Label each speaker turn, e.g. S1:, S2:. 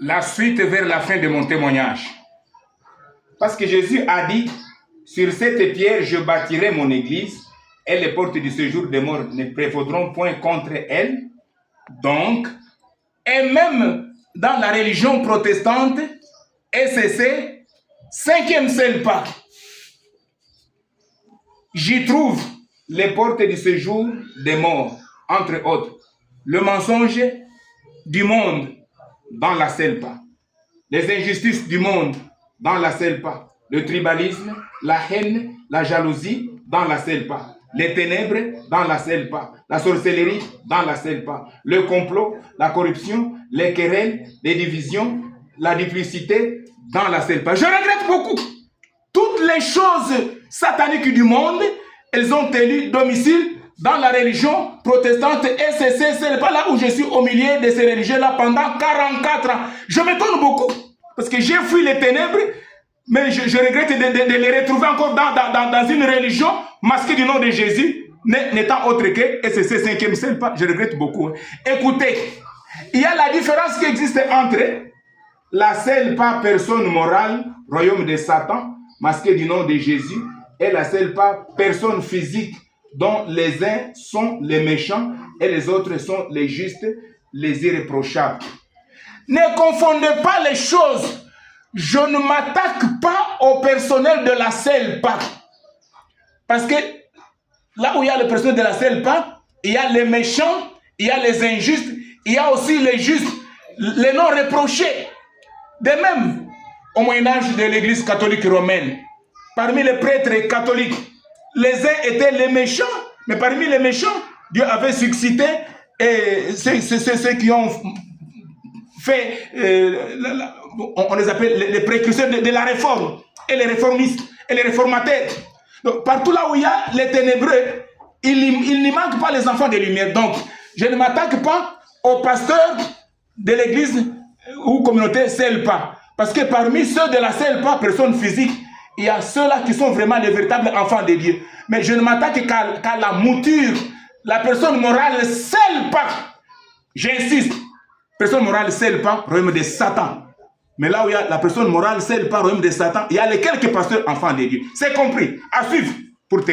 S1: la suite vers la fin de mon témoignage. Parce que Jésus a dit, sur cette pierre, je bâtirai mon église, et les portes du séjour des morts ne prévaudront point contre elle. Donc, et même dans la religion protestante, ECC, 5e seul pas, j'y trouve les portes du séjour des morts, entre autres. Le mensonge du monde dans la selpa, les injustices du monde dans la selpa, le tribalisme, la haine, la jalousie dans la selpa, les ténèbres dans la selpa, la sorcellerie dans la selpa, le complot, la corruption, les querelles, les divisions, la duplicité dans la selpa. Je regrette beaucoup. Toutes les choses sataniques du monde, elles ont élu domicile dans la religion protestante ECC. C'est pas là où je suis au milieu de ces religieux-là pendant 44 ans. Je m'étonne beaucoup parce que j'ai fui les ténèbres, mais je regrette de les retrouver encore dans une religion masquée du nom de Jésus, n'étant autre que ECC 5e seul pas. Je regrette beaucoup. Écoutez, il y a la différence qui existe entre la seule pas personne morale, royaume de Satan, masqué du nom de Jésus, et la seule pas personne physique, dont les uns sont les méchants et les autres sont les justes, les irréprochables. Ne confondez pas les choses. Je ne m'attaque pas au personnel de la CELPA. Parce que là où il y a le personnel de la CELPA, il y a les méchants, il y a les injustes, il y a aussi les justes, les non reprochés. De même, au Moyen-Âge de l'Église catholique romaine, parmi les prêtres catholiques, les uns étaient les méchants, mais parmi les méchants, Dieu avait suscité ceux qui ont fait, on les appelle les précurseurs de la réforme, et les réformistes, et les réformateurs. Donc, partout là où il y a les ténébreux, il n'y manque pas les enfants de lumière. Donc, je ne m'attaque pas aux pasteurs de l'église ou communauté CELPA. Parce que parmi ceux de la CELPA, personnes physiques, il y a ceux-là qui sont vraiment les véritables enfants de Dieu. Mais je ne m'attaque qu'à la mouture, la personne morale CELPA. J'insiste, personne morale CELPA, royaume de Satan. Mais là où il y a la personne morale CELPA, royaume de Satan, il y a les quelques pasteurs enfants de Dieu. C'est compris. À suivre.